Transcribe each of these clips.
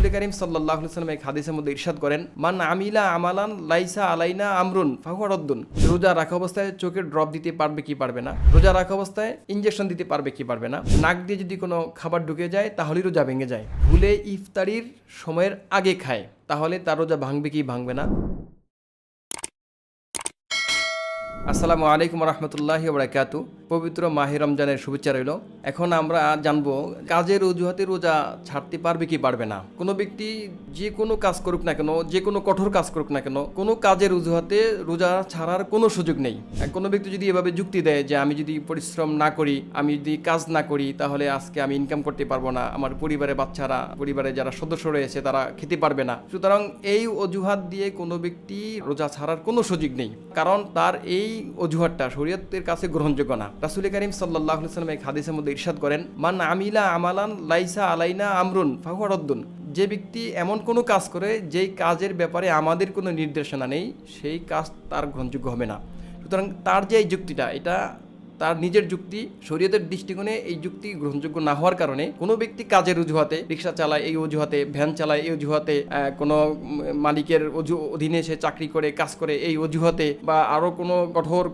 রাসূল কারীম সাল্লাল্লাহু আলাইহি ওয়াসাল্লাম এক হাদিসের মধ্যে ইরশাদ করেন, মান আমিলা আমালান লাইসা আলাইনা আমরুন ফাহুয়া রাদ্দুন। রোজা রাখা অবস্থায় চোখে ড্রপ দিতে পারবে কি পারবে না, রোজা রাখা অবস্থায় ইনজেকশন দিতে পারবে কি পারবে না, নাক দিয়ে যদি কোনো খাবার ঢুকে যায় তাহলেই রোজা ভেঙে যায়, ভুলে ইফতারির সময়ের আগে খায় তাহলে তার রোজা ভাঙবে কি ভাঙবে না। আসসালামু আলাইকুম রহমতুল্লাহি ওয়া বারাকাতু। পবিত্র মাহে রমজানের শুভেচ্ছা রইল। এখন আমরা জানবো কাজের অজুহাতে রোজা ছাড়তে পারবে কি পারবে না। কোনো ব্যক্তি যে কোনো কাজ করুক না কেন, যে কোনো কঠোর কাজ করুক না কেন, কোনো কাজের অজুহাতে রোজা ছাড়ার কোনো সুযোগ নেই। কোনো ব্যক্তি যদি এভাবে যুক্তি দেয় যে আমি যদি পরিশ্রম না করি, আমি যদি কাজ না করি তাহলে আজকে আমি ইনকাম করতে পারবো না, আমার পরিবারের বাচ্চারা, পরিবারের যারা সদস্য রয়েছে তারা খেতে পারবে না, সুতরাং এই অজুহাত দিয়ে কোনো ব্যক্তি রোজা ছাড়ার কোনো সুযোগ নেই, কারণ তার এই অজুহাতটা শরীয়তের কাছে গ্রহণযোগ্য না। রাসূল কারীম সাল্লাল্লাহু আলাইহি ওয়াসাল্লাম এক হাদিসের মধ্যে ইরশাদ করেন, মান আমিলা আমালান লাইসা আলাইনা আমরুন ফাহুয়া রাদ্দুন। যে ব্যক্তি এমন কোনো কাজ করে যেই কাজের ব্যাপারে আমাদের কোনো নির্দেশনা নেই, সেই কাজ তার গ্রহণযোগ্য হবে না। সুতরাং তার যে এই যুক্তিটা, এটা তার নিজের যুক্তি, শরীয়তের দৃষ্টিকোণে এই যুক্তি গ্রহণযোগ্য না হওয়ার কারণে কোনো ব্যক্তি কাজের অজুহাতে, রিক্সা চালায় এই অজুহাতে, ভ্যান চালায় এই অজুহাতে, কোনো মালিকের অধীনে সে চাকরি করে কাজ করে এই অজুহাতে, বা আরও কোনো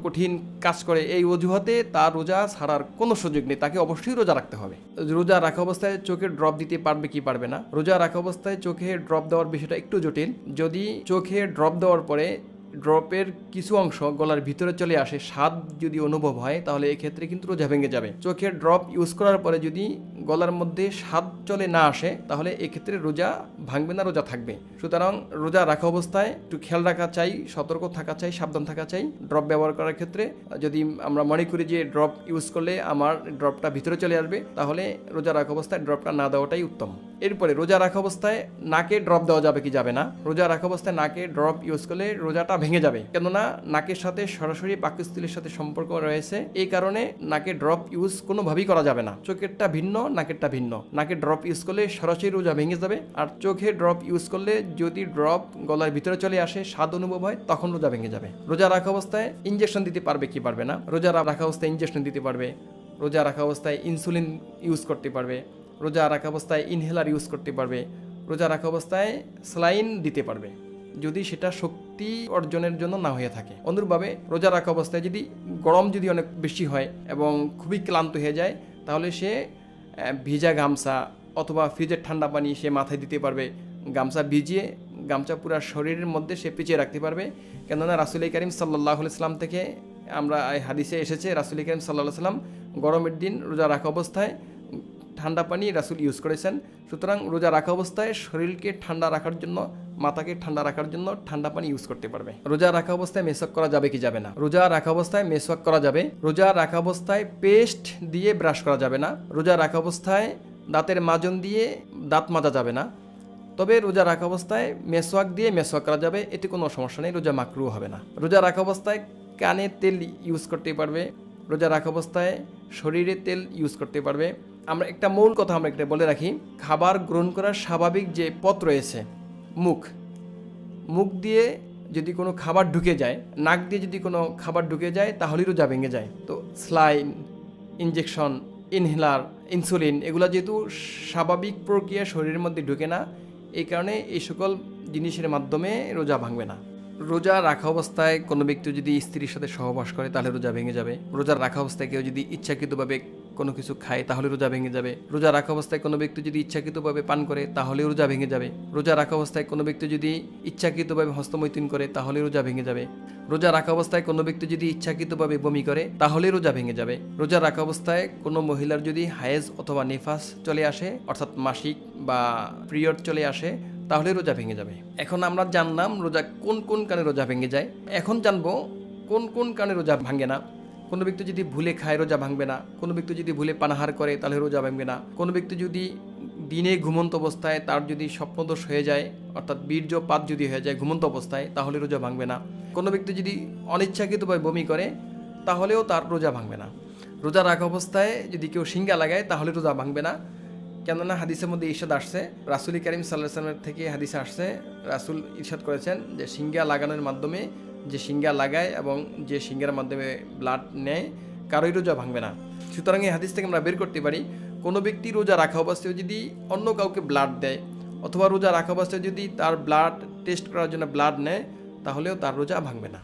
কঠিন কাজ করে এই অজুহাতে, তার রোজা ছাড়ার কোনো সুযোগ নেই, তাকে অবশ্যই রোজা রাখতে হবে। রোজা রাখা অবস্থায় চোখে ড্রপ দিতে পারবে কি পারবে না। রোজা রাখা অবস্থায় চোখে ড্রপ দেওয়ার বিষয়টা একটু জটিল। যদি চোখে ড্রপ দেওয়ার পরে ড্রপের কিছু অংশ গলার ভিতরে চলে আসে, স্বাদ যদি অনুভব হয়, তাহলে এক্ষেত্রে কিন্তু রোজা ভেঙে যাবে। চোখের ড্রপ ইউজ করার পরে যদি গলার মধ্যে স্বাদ চলে না আসে, তাহলে এক্ষেত্রে রোজা ভাঙবে না, রোজা থাকবে। সুতরাং রোজা রাখা অবস্থায় একটু খেয়াল রাখা চাই, সতর্ক থাকা চাই, সাবধান থাকা চাই। ড্রপ ব্যবহার করার ক্ষেত্রে যদি আমরা মনে করি যে ড্রপ ইউজ করলে আমার ড্রপটা ভিতরে চলে আসবে, তাহলে রোজা রাখা অবস্থায় ড্রপটা না দেওয়াটাই উত্তম। এরপরে রোজা রাখা অবস্থায় নাকে ড্রপ দেওয়া যাবে কি যাবে না। রোজা রাখা অবস্থায় নাকে ড্রপ ইউজ করলে রোজাটা ভেঙে যাবে, কেননা নাকের সাথে সরাসরি পাকস্থলীর সাথে সম্পর্ক রয়েছে, এই কারণে নাকে ড্রপ ইউজ কোনোভাবেই করা যাবে না। চোখেরটা ভিন্ন, নাকেরটা ভিন্ন। নাকে ড্রপ ইউজ করলে সরাসরি রোজা ভেঙে যাবে, আর চোখে ড্রপ ইউজ করলে যদি ড্রপ গলার ভিতরে চলে আসে, স্বাদ অনুভব হয়, তখন রোজা ভেঙে যাবে। রোজা রাখা অবস্থায় ইনজেকশন দিতে পারবে কি পারবে না। রোজা রাখা অবস্থায় ইনজেকশন দিতে পারবে, রোজা রাখা অবস্থায় ইনসুলিন ইউজ করতে পারবে, রোজা রাখা অবস্থায় ইনহেলার ইউজ করতে পারবে, রোজা রাখা অবস্থায় স্যালাইন দিতে পারবে, যদি সেটা শক্তি অর্জনের জন্য না হয়ে থাকে। অনুরূপভাবে রোজা রাখা অবস্থায় যদি গরম যদি অনেক বেশি হয় এবং খুবই ক্লান্ত হয়ে যায়, তাহলে সে ভিজা গামছা অথবা ফ্রিজের ঠান্ডা পানি সে মাথায় দিতে পারবে। গামছা ভিজিয়ে গামছা পুরো শরীরের মধ্যে সে পেঁচিয়ে রাখতে পারবে, কেননা রাসূল কারীম সাল্লাল্লাহু আলাইহি ওয়াসাল্লাম থেকে আমরা এই হাদিসে এসেছে, রাসূল কারীম সাল্লাল্লাহু আলাইহি ওয়াসাল্লাম গরমের দিন রোজা রাখা অবস্থায় ঠান্ডা পানি রাসূল ইউজ করেছেন। সুতরাং রোজা রাখা অবস্থায় শরীরকে ঠান্ডা রাখার জন্য, মাথাকে ঠান্ডা রাখার জন্য ঠান্ডা পানি ইউজ করতে পারবে। রোজা রাখা অবস্থায় মেসওয়াক করা যাবে কি যাবে না। রোজা রাখা অবস্থায় মেসওয়াক করা যাবে। রোজা রাখা অবস্থায় পেস্ট দিয়ে ব্রাশ করা যাবে না। রোজা রাখা অবস্থায় দাঁতের মাজন দিয়ে দাঁত মাজা যাবে না। তবে রোজা রাখা অবস্থায় মেসওয়াক দিয়ে মেসওয়াক করা যাবে, এতে কোনো সমস্যা নেই, রোজা মাকরুহ হবে না। রোজা রাখা অবস্থায় কানে তেল ইউজ করতে পারবে। রোজা রাখা অবস্থায় শরীরে তেল ইউজ করতে পারবে। আমরা একটা মূল কথা আমরা একটা বলে রাখি, খাবার গ্রহণ করার স্বাভাবিক যে পথ রয়েছে, মুখ দিয়ে যদি কোনো খাবার ঢুকে যায়, নাক দিয়ে যদি কোনো খাবার ঢুকে যায়, তাহলেই রোজা ভেঙে যায়। তো স্যালাইন, ইনজেকশন, ইনহেলার, ইনসুলিন, এগুলো যেহেতু স্বাভাবিক প্রক্রিয়া শরীরের মধ্যে ঢুকে না, এই কারণে এই সকল জিনিসের মাধ্যমে রোজা ভাঙবে না। রোজা রাখা অবস্থায় কোনো ব্যক্তি যদি স্ত্রীর সাথে সহবাস করে, তাহলে রোজা ভেঙে যাবে। রোজা রাখা অবস্থায় কেউ যদি ইচ্ছাকৃতভাবে কোনো কিছু খায়, তাহলে রোজা ভেঙে যাবে। রোজা রাখা অবস্থায় কোনো ব্যক্তি যদি ইচ্ছাকৃতভাবে পান করে, তাহলে রোজা ভেঙে যাবে। রোজা রাখা অবস্থায় কোনো ব্যক্তি যদি ইচ্ছাকৃতভাবে হস্তমৈথুন করে, তাহলে রোজা ভেঙে যাবে। রোজা রাখা অবস্থায় কোনো ব্যক্তি যদি ইচ্ছাকৃতভাবে বমি করে, তাহলে রোজা ভেঙে যাবে। রোজা রাখা অবস্থায় কোনো মহিলার যদি হায়েজ অথবা নিফাস চলে আসে, অর্থাৎ মাসিক বা পিরিয়ড চলে আসে, তাহলে রোজা ভেঙে যাবে। এখন আমরা জানলাম রোজা কোন কোন কারণে রোজা ভেঙে যায়। এখন জানবো কোন কোন কারণে রোজা ভাঙে না। কোনো ব্যক্তি যদি ভুলে খায়, রোজা ভাঙবে না। কোনো ব্যক্তি যদি ভুলে পানাহার করে, তাহলে রোজা ভাঙবে না। কোনো ব্যক্তি যদি দিনে ঘুমন্ত অবস্থায় তার যদি স্বপ্নদোষ হয়ে যায়, অর্থাৎ বীর্যপাত যদি হয়ে যায় ঘুমন্ত অবস্থায়, তাহলে রোজা ভাঙবে না। কোনো ব্যক্তি যদি অনিচ্ছাকৃতভাবে বমি করে, তাহলেও তার রোজা ভাঙবে না। রোজা রাখা অবস্থায় যদি কেউ সিঙ্গা লাগায়, তাহলে রোজা ভাঙবে না, কেননা হাদিসের মধ্যে ইরশাদ আসছে, রাসূল কারীম সাল্লাল্লাহু আলাইহি ওয়াসাল্লাম থেকে হাদিসে আসছে, রাসূল ইরশাদ করেছেন যে সিঙ্গা লাগানোর মাধ্যমে, যে সিঙ্গা লাগায় এবং যে সিঙ্গার মাধ্যমে ব্লাড নেয়, কারোই রোজা ভাঙবে না। সুতরাং এই হাদিস থেকে আমরা বের করতে পারি, কোনো ব্যক্তি রোজা রাখা অবস্থায় যদি অন্য কাউকে ব্লাড দেয় অথবা রোজা রাখা অবস্থায় যদি তার ব্লাড টেস্ট করার জন্য ব্লাড নেয় তাহলেও তার রোজা ভাঙবে না।